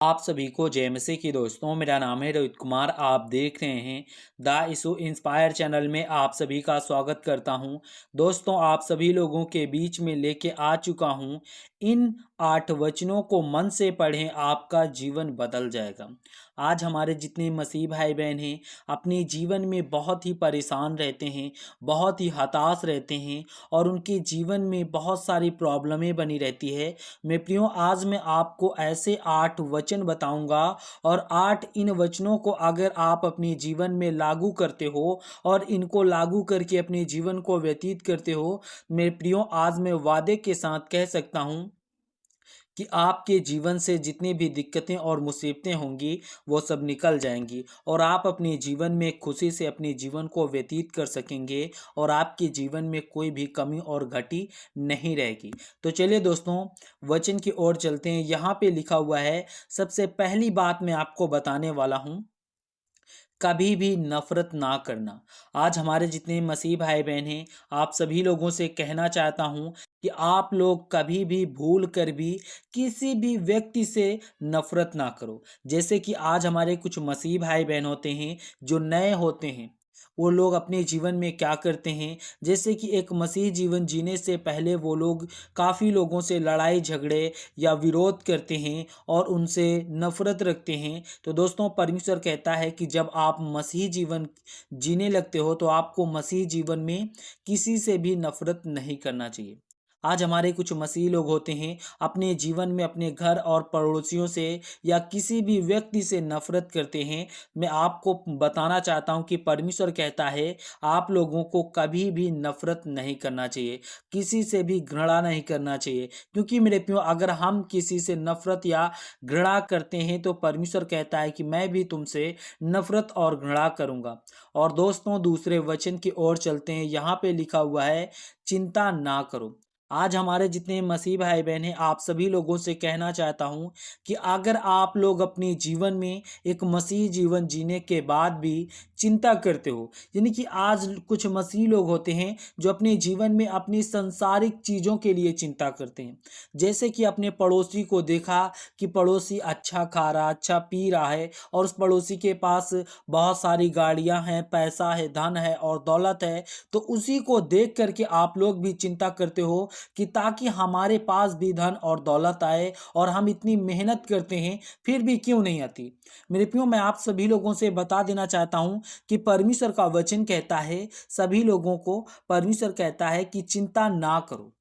आप सभी को जय मसीह की दोस्तों। मेरा नाम है रोहित कुमार। आप देख रहे हैं द इशू इंस्पायर चैनल में आप सभी का स्वागत करता हूं। दोस्तों, आप सभी लोगों के बीच में लेके आ चुका हूं इन 8 वचनों को मन से पढ़ें, आपका जीवन बदल जाएगा। आज हमारे जितने मसीह भाई बहन हैं अपने जीवन में बहुत ही परेशान रहते हैं, बहुत ही हताश रहते हैं और उनके जीवन में बहुत सारी प्रॉब्लमें बनी रहती है। मैं प्रियो, आज मैं आपको ऐसे 8 वचन बताऊंगा और 8 इन वचनों को अगर आप अपने जीवन में लागू करते हो और इनको लागू करके अपने जीवन को व्यतीत करते हो, मेरे प्रियो, आज मैं वादे के साथ कह सकता हूं कि आपके जीवन से जितनी भी दिक्कतें और मुसीबतें होंगी वो सब निकल जाएंगी और आप अपने जीवन में खुशी से अपने जीवन को व्यतीत कर सकेंगे और आपके जीवन में कोई भी कमी और घटी नहीं रहेगी। तो चलिए दोस्तों, वचन की ओर चलते हैं। यहाँ पे लिखा हुआ है, सबसे पहली बात मैं आपको बताने वाला हूँ, कभी भी नफरत ना करना। आज हमारे जितने मसीह भाई बहन हैं, आप सभी लोगों से कहना चाहता हूं कि आप लोग कभी भी भूल कर भी किसी भी व्यक्ति से नफरत ना करो। जैसे कि आज हमारे कुछ मसीह भाई बहन होते हैं जो नए होते हैं, वो लोग अपने जीवन में क्या करते हैं, जैसे कि एक मसीह जीवन जीने से पहले वो लोग काफ़ी लोगों से लड़ाई झगड़े या विरोध करते हैं और उनसे नफरत रखते हैं। तो दोस्तों, परमेश्वर कहता है कि जब आप मसीह जीवन जीने लगते हो तो आपको मसीह जीवन में किसी से भी नफरत नहीं करना चाहिए। आज हमारे कुछ मसीह लोग होते हैं, अपने जीवन में अपने घर और पड़ोसियों से या किसी भी व्यक्ति से नफरत करते हैं। मैं आपको बताना चाहता हूं कि परमेश्वर कहता है आप लोगों को कभी भी नफरत नहीं करना चाहिए, किसी से भी घृणा नहीं करना चाहिए। क्योंकि मेरे प्रियो, अगर हम किसी से नफरत या घृणा करते हैं तो परमेश्वर कहता है कि मैं भी तुमसे नफरत और घृणा करूंगा। और दोस्तों, दूसरे वचन की ओर चलते हैं। यहाँ पे लिखा हुआ है, चिंता ना करो। आज हमारे जितने मसीह भाई बहन हैं, आप सभी लोगों से कहना चाहता हूं कि अगर आप लोग अपने जीवन में एक मसीह जीवन जीने के बाद भी चिंता करते हो, यानी कि आज कुछ मसीह लोग होते हैं जो अपने जीवन में अपनी संसारिक चीज़ों के लिए चिंता करते हैं। जैसे कि अपने पड़ोसी को देखा कि पड़ोसी अच्छा खा रहा, अच्छा पी रहा है और उस पड़ोसी के पास बहुत सारी गाड़ियां हैं, पैसा है, धन है और दौलत है, तो उसी को देख करके आप लोग भी चिंता करते हो कि ताकि हमारे पास भी धन और दौलत आए, और हम इतनी मेहनत करते हैं फिर भी क्यों नहीं आती। मेरे प्रियो, मैं आप सभी लोगों से बता देना चाहता हूं कि परमेश्वर का वचन कहता है सभी लोगों को, परमेश्वर कहता है कि चिंता ना करो,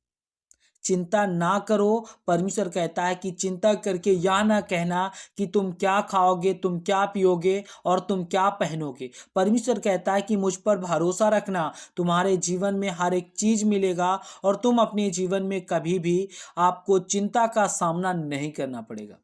चिंता ना करो। परमेश्वर कहता है कि चिंता करके यह ना कहना कि तुम क्या खाओगे, तुम क्या पियोगे और तुम क्या पहनोगे। परमेश्वर कहता है कि मुझ पर भरोसा रखना, तुम्हारे जीवन में हर एक चीज मिलेगा और तुम अपने जीवन में कभी भी आपको चिंता का सामना नहीं करना पड़ेगा।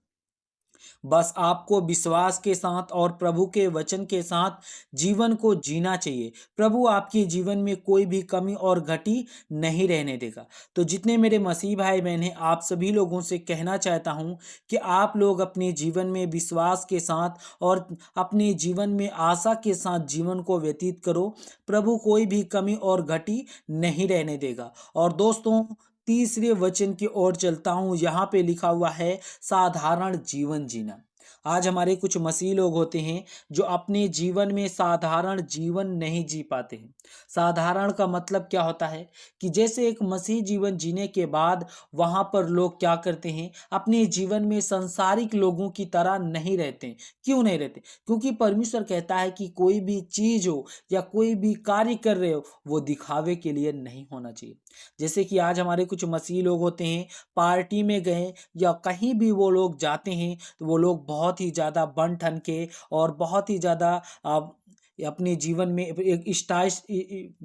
बस आपको विश्वास के साथ और प्रभु के वचन के साथ जीवन को जीना चाहिए। प्रभु आपके जीवन में कोई भी कमी और घटी नहीं रहने देगा। तो जितने मेरे मसीह भाई बहन हैं, आप सभी लोगों से कहना चाहता हूं कि आप लोग अपने जीवन में विश्वास के साथ और अपने जीवन में आशा के साथ जीवन को व्यतीत करो। प्रभु कोई भी कमी और घटी नहीं रहने देगा। और दोस्तों, तीसरे वचन की ओर चलता हूं। यहाँ पे लिखा हुआ है, साधारण जीवन जीना। आज हमारे कुछ मसीह लोग होते हैं जो अपने जीवन में साधारण जीवन नहीं जी पाते हैं। साधारण का मतलब क्या होता है कि जैसे एक मसीह जीवन जीने के बाद वहां पर लोग क्या करते हैं, अपने जीवन में सांसारिक लोगों की तरह नहीं रहते हैं। क्यों नहीं रहते? क्योंकि परमेश्वर कहता है कि कोई भी चीज हो या कोई भी कार्य कर रहे हो, वो दिखावे के लिए नहीं होना चाहिए। जैसे कि आज हमारे कुछ मसीह लोग होते हैं, पार्टी में गए या कहीं भी वो लोग जाते हैं तो वो लोग बहुत ही ज़्यादा बन ठन के और बहुत ही ज़्यादा अपने जीवन में एक स्टाइल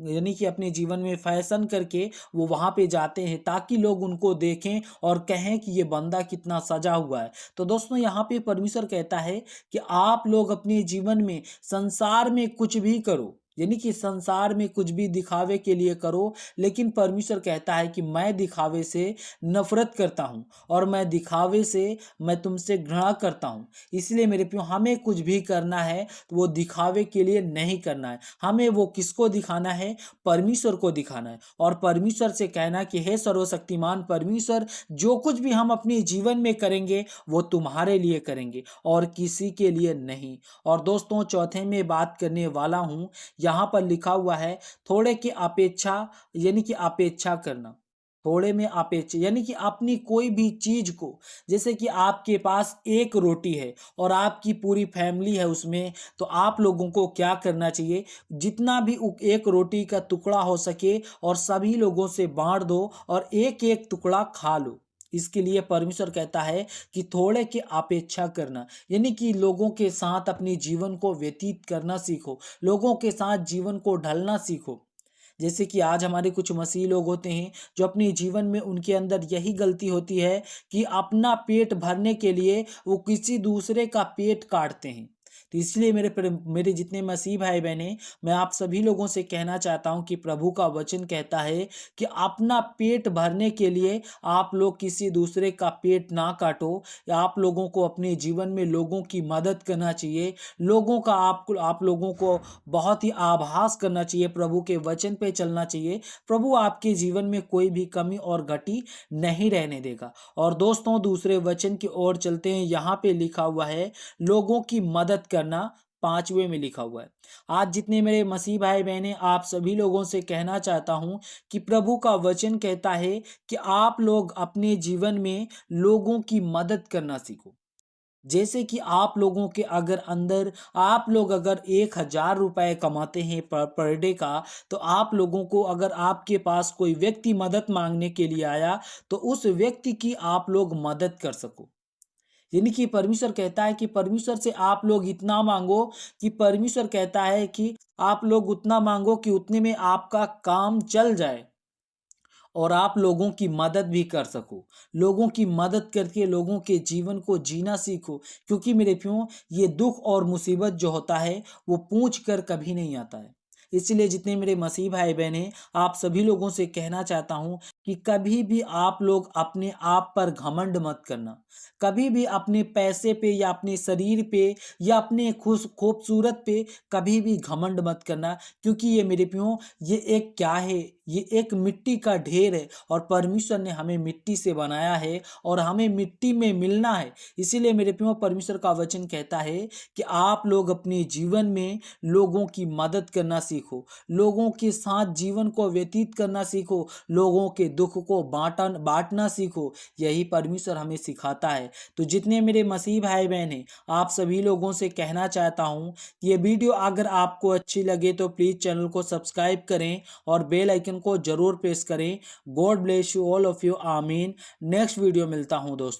यानी कि अपने जीवन में फैशन करके वो वहाँ पे जाते हैं ताकि लोग उनको देखें और कहें कि ये बंदा कितना सजा हुआ है। तो दोस्तों, यहाँ पे परमेश्वर कहता है कि आप लोग अपने जीवन में संसार में कुछ भी करो, यानी कि संसार में कुछ भी दिखावे के लिए करो, लेकिन परमेश्वर कहता है कि मैं दिखावे से नफरत करता हूँ और मैं दिखावे से मैं तुमसे घृणा करता हूँ। इसलिए मेरे प्रियो, हमें कुछ भी करना है तो वो दिखावे के लिए नहीं करना है। हमें वो किसको दिखाना है? परमेश्वर को दिखाना है। और परमेश्वर से कहना कि हे सर्वशक्तिमान परमेश्वर, जो कुछ भी हम अपने जीवन में करेंगे वो तुम्हारे लिए करेंगे और किसी के लिए नहीं। और दोस्तों, चौथे में बात करने वाला हूं, यहां पर लिखा हुआ है थोड़े की अपेक्षा, यानी कि अपेक्षा करना। थोड़े में अपेक्षा यानी कि अपनी कोई भी चीज को, जैसे कि आपके पास एक रोटी है और आपकी पूरी फैमिली है उसमें, तो आप लोगों को क्या करना चाहिए? जितना भी एक रोटी का टुकड़ा हो सके और सभी लोगों से बांट दो और एक एक टुकड़ा खा लो। इसके लिए परमेश्वर कहता है कि थोड़े की अपेक्षा करना, यानी कि लोगों के साथ अपने जीवन को व्यतीत करना सीखो, लोगों के साथ जीवन को ढलना सीखो। जैसे कि आज हमारे कुछ मसीह लोग होते हैं जो अपने जीवन में उनके अंदर यही गलती होती है कि अपना पेट भरने के लिए वो किसी दूसरे का पेट काटते हैं। तो इसलिए मेरे जितने मसीह भाई बहने, मैं आप सभी लोगों से कहना चाहता हूं कि प्रभु का वचन कहता है कि अपना पेट भरने के लिए आप लोग किसी दूसरे का पेट ना काटो। या आप लोगों को अपने जीवन में लोगों की मदद करना चाहिए, लोगों का आप लोगों को बहुत ही आभास करना चाहिए, प्रभु के वचन पे चलना चाहिए। प्रभु आपके जीवन में कोई भी कमी और घटी नहीं रहने देगा। और दोस्तों, दूसरे वचन की ओर चलते हैं। यहाँ पे लिखा हुआ है लोगों की मदद करना, 5वें में लिखा हुआ है। आज जितने मेरे मसीह भाई बहने, आप सभी लोगों से कहना चाहता हूं कि प्रभु का वचन कहता है कि आप लोग अपने जीवन में लोगों की मदद करना सीखो। जैसे कि आप लोगों के अगर अंदर, आप लोग अगर 1,000 रुपए कमाते हैं पर डे का, तो आप लोगों को, अगर आपके पास कोई व्यक्ति मदद मांगने के लिए आया, तो उस व्यक्ति की आप लोग मदद कर सको। यानी कि परमेश्वर कहता है कि परमेश्वर से आप लोग इतना मांगो, कि परमेश्वर कहता है कि आप लोग उतना मांगो कि उतने में आपका काम चल जाए और आप लोगों की मदद भी कर सको। लोगों की मदद करके लोगों के जीवन को जीना सीखो, क्योंकि मेरे प्रियो, ये दुख और मुसीबत जो होता है वो पूछ कर कभी नहीं आता है। इसलिए जितने मेरे मसीह भाई बहन हैं, आप सभी लोगों से कहना चाहता हूं कि कभी भी आप लोग अपने आप पर घमंड मत करना। कभी भी अपने पैसे पे या अपने शरीर पे या अपने खुश खूबसूरत पे कभी भी घमंड मत करना, क्योंकि ये मेरे प्रियो, ये एक क्या है? ये एक मिट्टी का ढेर है और परमेश्वर ने हमें मिट्टी से बनाया है और हमें मिट्टी में मिलना है। इसीलिए मेरे प्रियो, परमेश्वर का वचन कहता है कि आप लोग अपने जीवन में लोगों की मदद करना सीखो, लोगों के साथ जीवन को व्यतीत करना सीखो, लोगों के दुख को बांटना सीखो। यही परमेश्वर हमें सिखाता है। तो जितने मेरे मसीह भाई बहन हैं, आप सभी लोगों से कहना चाहता हूँ, ये वीडियो अगर आपको अच्छी लगे तो प्लीज़ चैनल को सब्सक्राइब करें और बेल आइकन को जरूर प्रेस करें। God bless you all of you, आमीन। नेक्स्ट वीडियो मिलता हूँ दोस्तों।